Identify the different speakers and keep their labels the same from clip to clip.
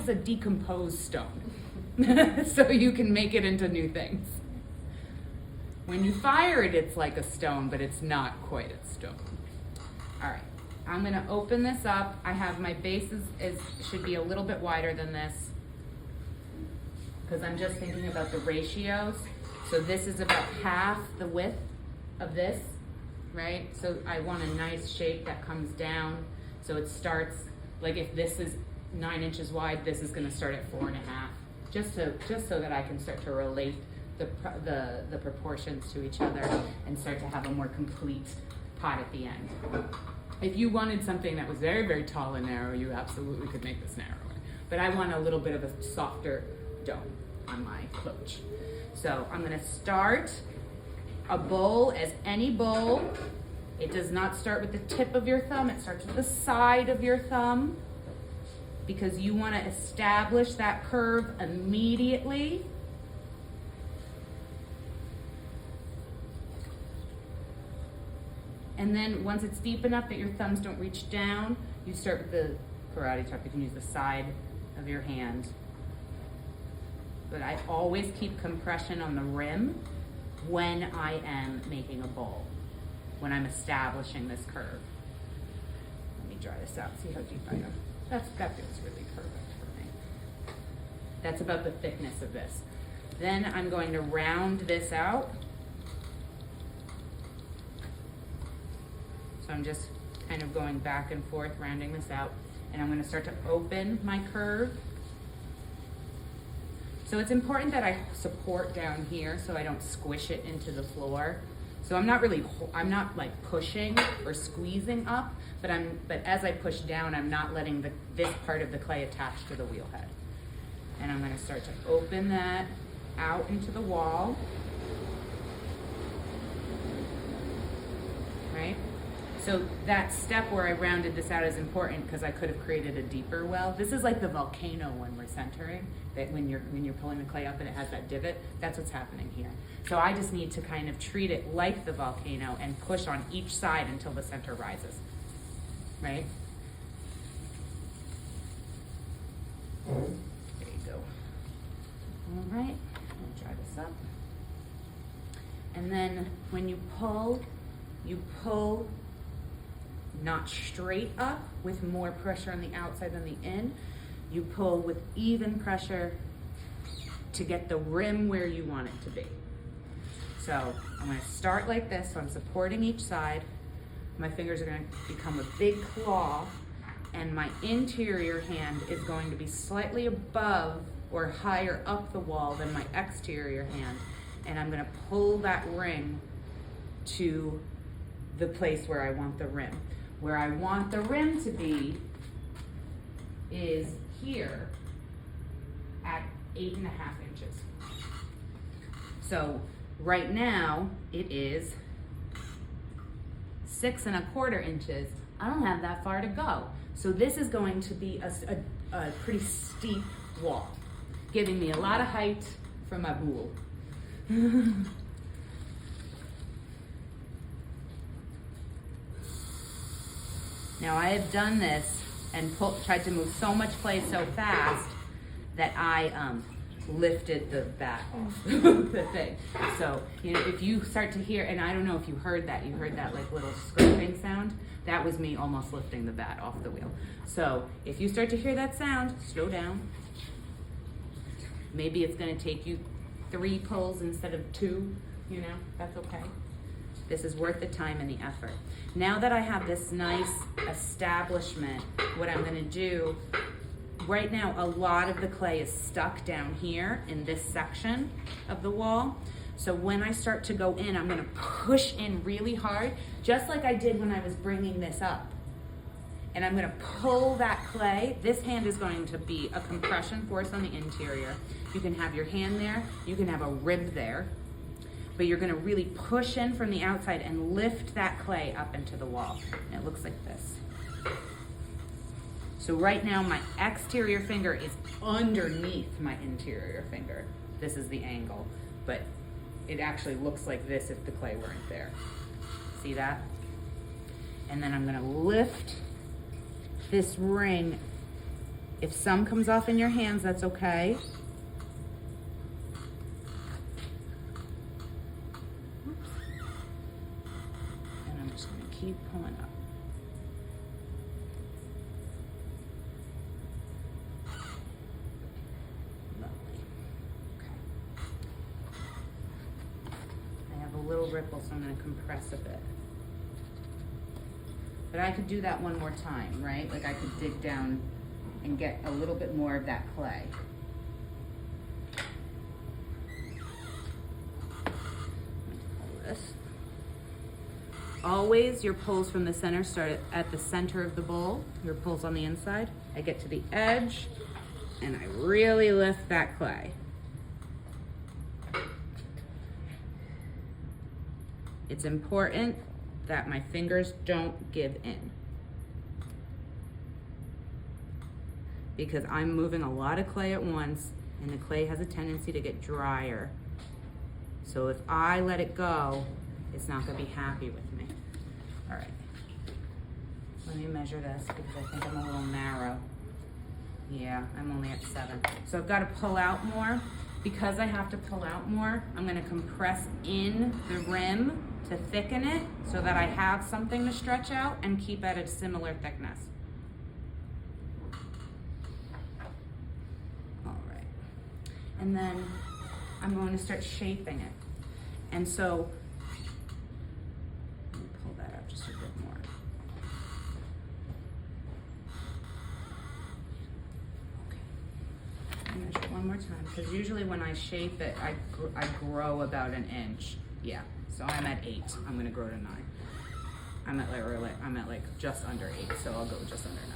Speaker 1: is a decomposed stone. So you can make it into new things. When you fire it, it's like a stone, but it's not quite a stone. All right, I'm gonna open this up. I have my base should be a little bit wider than this because I'm just thinking about the ratios. So this is about half the width of this, right? So I want a nice shape that comes down. So it starts, like if this is 9 inches wide, this is gonna start at 4.5. Just so that I can start to relate the proportions to each other and start to have a more complete pot at the end. If you wanted something that was very, very tall and narrow, you absolutely could make this narrower. But I want a little bit of a softer dome on my cloche. So I'm gonna start a bowl as any bowl. It does not start with the tip of your thumb, it starts with the side of your thumb, because you want to establish that curve immediately. And then once it's deep enough that your thumbs don't reach down, you start with the karate chop. You can use the side of your hand. But I always keep compression on the rim when I am making a bowl, when I'm establishing this curve. Let me dry this out, see how deep I am. That feels really perfect for me. That's about the thickness of this. Then I'm going to round this out. So I'm just kind of going back and forth, rounding this out. And I'm gonna start to open my curve. So it's important that I support down here so I don't squish it into the floor. So I'm not like pushing or squeezing up, but as I push down, I'm not letting this part of the clay attach to the wheel head. And I'm gonna start to open that out into the wall, right? So that step where I rounded this out is important because I could have created a deeper well. This is like the volcano when we're centering, that when you're pulling the clay up and it has that divot, that's what's happening here. So I just need to kind of treat it like the volcano and push on each side until the center rises, right? There you go. All right, I'll dry this up. And then when you pull not straight up with more pressure on the outside than the in. You pull with even pressure to get the rim where you want it to be. So I'm gonna start like this, so I'm supporting each side. My fingers are gonna become a big claw, and my interior hand is going to be slightly above or higher up the wall than my exterior hand. And I'm gonna pull that ring to the place where I want the rim. Where I want the rim to be is here at 8.5 inches. So right now it is 6.25 inches. I don't have that far to go. So this is going to be a pretty steep wall, giving me a lot of height for my boule. Now I have done this and tried to move so much clay so fast that I lifted the bat off the thing. So, you know, if you start to hear, and I don't know if you heard that like little scraping sound, that was me almost lifting the bat off the wheel. So if you start to hear that sound, slow down. Maybe it's gonna take you 3 pulls instead of 2, you know, that's okay. This is worth the time and the effort. Now that I have this nice establishment, what I'm gonna do, right now a lot of the clay is stuck down here in this section of the wall. So when I start to go in, I'm gonna push in really hard, just like I did when I was bringing this up. And I'm gonna pull that clay. This hand is going to be a compression force on the interior. You can have your hand there, you can have a rib there, but you're gonna really push in from the outside and lift that clay up into the wall. And it looks like this. So right now my exterior finger is underneath my interior finger. This is the angle, but it actually looks like this if the clay weren't there. See that? And then I'm gonna lift this ring If some comes off in your hands, that's okay. And I'm just gonna keep pulling up. Lovely. Okay. I have a little ripple, so I'm gonna compress a bit. But I could do that one more time, right? Like I could dig down and get a little bit more of that clay. Pull this. Always your pulls from the center start at the center of the bowl. Your pulls on the inside. I get to the edge and I really lift that clay. It's important that my fingers don't give in, because I'm moving a lot of clay at once and the clay has a tendency to get drier. So if I let it go, it's not gonna be happy with me. All right, let me measure this because I think I'm a little narrow. Yeah, I'm only at 7. So I've gotta pull out more. Because I have to pull out more, I'm gonna compress in the rim to thicken it so that I have something to stretch out and keep at a similar thickness. All right. And then I'm going to start shaping it. And so, let me pull that up just a bit more. Okay. Measure one more time, because usually when I shape it, I grow about an inch. Yeah. So I'm at 8. I'm gonna grow to 9. I'm at like just under 8, so I'll go just under 9.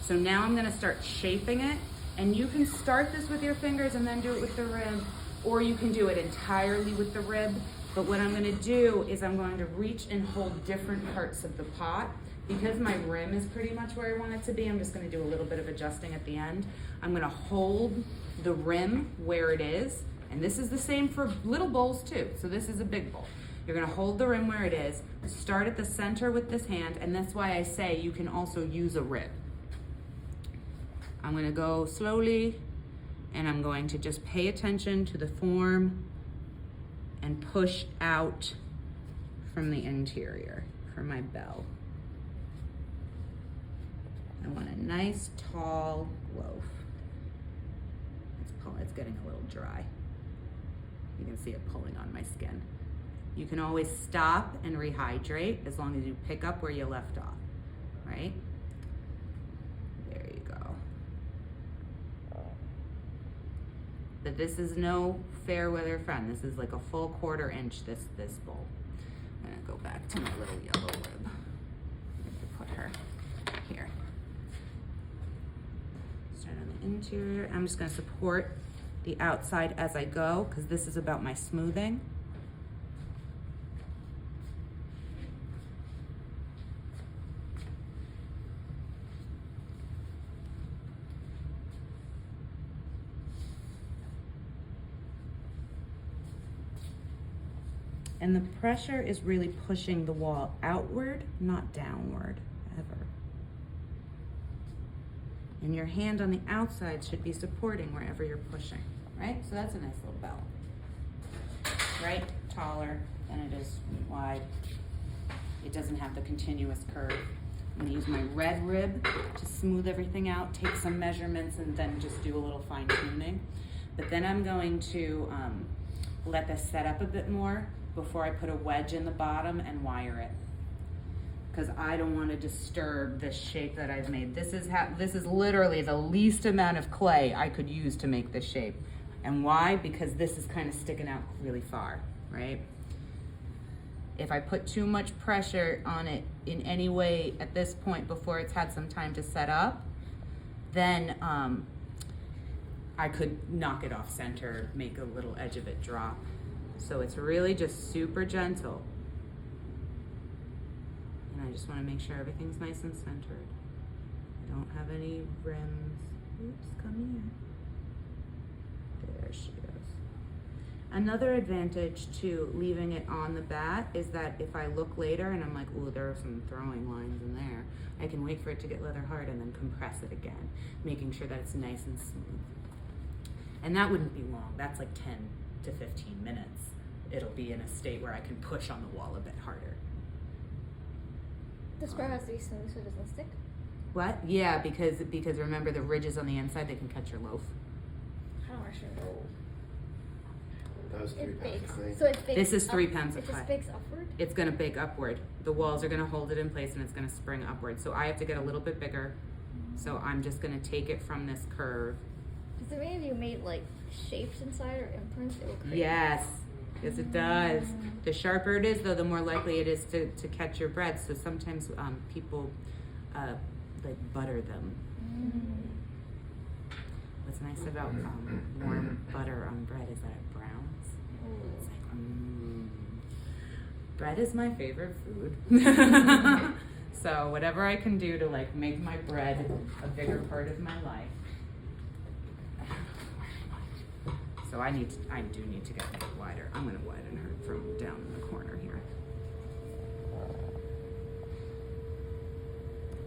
Speaker 1: So now I'm gonna start shaping it, and you can start this with your fingers and then do it with the rib, or you can do it entirely with the rib. But what I'm gonna do is I'm going to reach and hold different parts of the pot. Because my rim is pretty much where I want it to be, I'm just gonna do a little bit of adjusting at the end. I'm gonna hold the rim where it is, and this is the same for little bowls too, so this is a big bowl. You're gonna hold the rim where it is, start at the center with this hand, and that's why I say you can also use a rib. I'm gonna go slowly, and I'm going to just pay attention to the form and push out from the interior for my bell. I want a nice, tall loaf. It's getting a little dry. You can see it pulling on my skin. You can always stop and rehydrate as long as you pick up where you left off, right? There you go. But this is no fair weather friend. This is like a full 1/4 inch, this bowl. I'm gonna go back to my little yellow rib. I'm gonna put her here. Start on the interior. I'm just gonna support the outside as I go, because this is about my smoothing. And the pressure is really pushing the wall outward, not downward, ever. And your hand on the outside should be supporting wherever you're pushing, right? So that's a nice little bell, right? Taller than it is wide. It doesn't have the continuous curve. I'm gonna use my red rib to smooth everything out, take some measurements, and then just do a little fine tuning. But then I'm going to let this set up a bit more before I put a wedge in the bottom and wire it, because I don't want to disturb this shape that I've made. This is literally the least amount of clay I could use to make this shape. And why? Because this is kind of sticking out really far, right? If I put too much pressure on it in any way at this point before it's had some time to set up, then I could knock it off center, make a little edge of it drop. So it's really just super gentle. And I just want to make sure everything's nice and centered. I don't have any rims. Oops, come here. There she goes. Another advantage to leaving it on the bat is that if I look later and I'm like, ooh, there are some throwing lines in there, I can wait for it to get leather hard and then compress it again, making sure that it's nice and smooth. And that wouldn't be long. That's like 10 to 15 minutes. It'll be in a state where I can push on the wall a bit harder.
Speaker 2: The square has to be smooth so it doesn't stick?
Speaker 1: What? Yeah, because remember the ridges on the inside, they can cut your loaf.
Speaker 2: I don't actually know.
Speaker 3: That was 3
Speaker 2: It
Speaker 3: pounds
Speaker 2: bakes.
Speaker 3: of clay.
Speaker 2: So it bakes
Speaker 1: This is
Speaker 2: up-
Speaker 1: 3 pounds of
Speaker 2: It just
Speaker 1: clay.
Speaker 2: bakes upward?
Speaker 1: It's gonna bake upward. The walls are gonna hold it in place and it's gonna spring upward. So I have to get a little bit bigger. So I'm just gonna take it from this curve.
Speaker 2: Does it mean if you made like shapes inside or imprints, it will create?
Speaker 1: Yes, yes it does. The sharper it is though, the more likely it is to catch your bread. So sometimes people like butter them. What's nice about warm butter on bread is that it browns. It's like, bread is my favorite food. So whatever I can do to like make my bread a bigger part of my life. So I do need to get a bit wider. I'm gonna widen her from down in the corner here.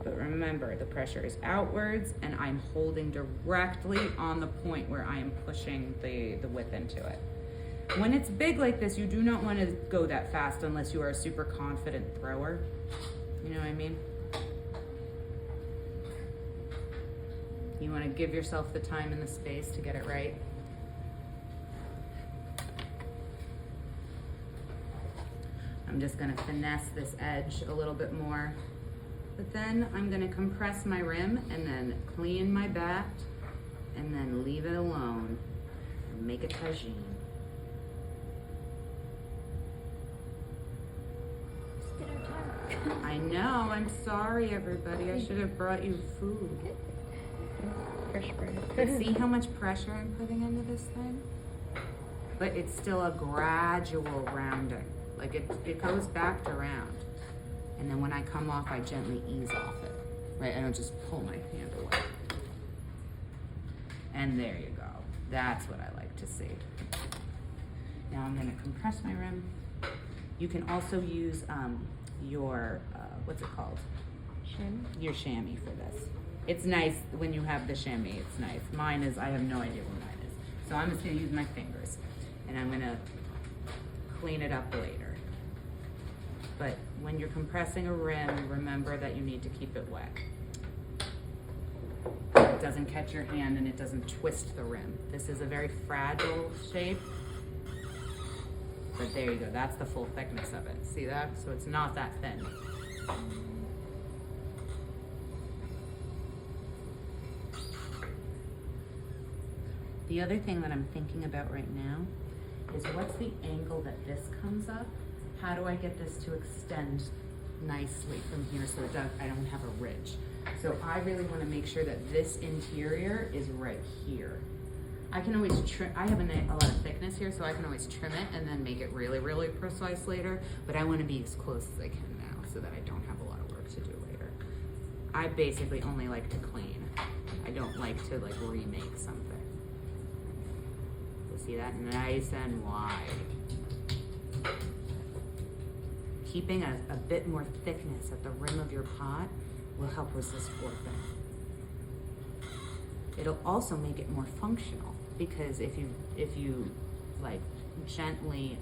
Speaker 1: But remember, the pressure is outwards and I'm holding directly on the point where I am pushing the width into it. When it's big like this, you do not want to go that fast unless you are a super confident thrower. You know what I mean? You want to give yourself the time and the space to get it right. I'm just going to finesse this edge a little bit more. But then I'm going to compress my rim and then clean my bat and then leave it alone and make a tagine.
Speaker 2: It's dinner time.
Speaker 1: I know, I'm sorry everybody. I should have brought you food. But see how much pressure I'm putting into this thing? But it's still a gradual rounding. Like it goes back to round. And then when I come off, I gently ease off it, right? I don't just pull my hand away. And there you go. That's what I like to see. Now I'm gonna compress my rim. You can also use your, what's it called?
Speaker 2: Chamois?
Speaker 1: Your chamois for this. It's nice when you have the chamois, it's nice. Mine is, I have no idea what mine is. So I'm just gonna use my fingers and I'm gonna clean it up later. But when you're compressing a rim, remember that you need to keep it wet. It doesn't catch your hand and it doesn't twist the rim. This is a very fragile shape. But there you go, that's the full thickness of it. See that? So it's not that thin. The other thing that I'm thinking about right now is what's the angle that this comes up? How do I get this to extend nicely from here so that I don't have a ridge? So I really want to make sure that this interior is right here. I can always trim, I have a lot of thickness here, so I can always trim it and then make it really, really precise later, but I want to be as close as I can now so that I don't have a lot of work to do later. I basically only like to clean. I don't like to like remake something. So see that? Nice and wide. Keeping a bit more thickness at the rim of your pot will help resist warping. It'll also make it more functional because if you like gently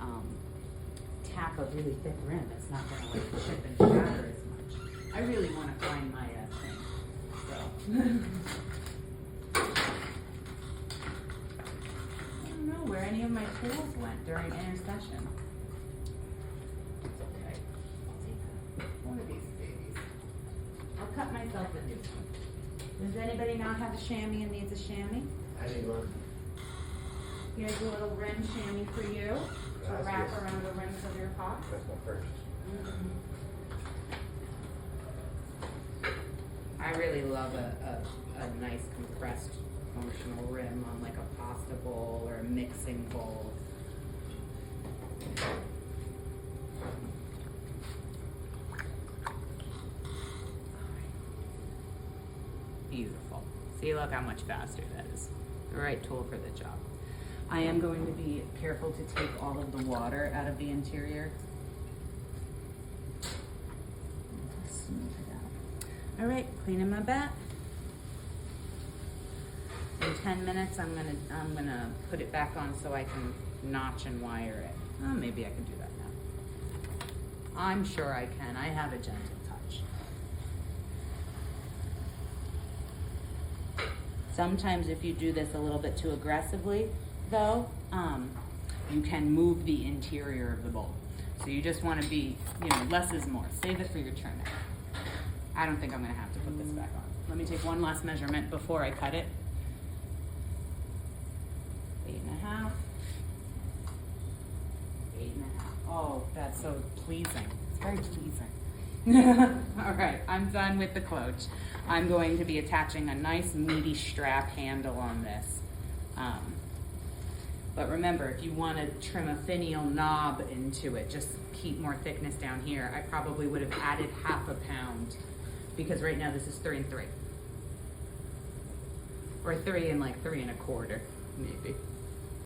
Speaker 1: tap a really thick rim, it's not gonna like chip and shatter as much. I really want to find my thing. So. I don't know where any of my tools went during intercession. One of these babies. I'll cut myself a new one. Does anybody not have a chamois and needs a chamois?
Speaker 3: I need one.
Speaker 1: Here's a little rim chamois for you to wrap around the rims of your pot.
Speaker 3: That's my first.
Speaker 1: I really love a nice compressed functional rim on like a pasta bowl or a mixing bowl. Beautiful. See, look how much faster that is. The right tool for the job. I am going to be careful to take all of the water out of the interior. Smooth it out. All right, cleaning my bat. In 10 minutes, I'm gonna put it back on so I can notch and wire it. Oh, maybe I can do that now. I'm sure I can. I have a gentle touch. Sometimes if you do this a little bit too aggressively, though, you can move the interior of the bowl. So you just want to be, less is more. Save it for your trimming. I don't think I'm going to have to put this back on. Let me take one last measurement before I cut it. 8.5. 8.5. Oh, that's so pleasing. It's very pleasing. All right, I'm done with the cloche. I'm going to be attaching a nice meaty strap handle on this. But remember, if you want to trim a finial knob into it, just keep more thickness down here. I probably would have added 1/2 pound because right now this is 3 3. Or 3 and like 3 1/4, maybe.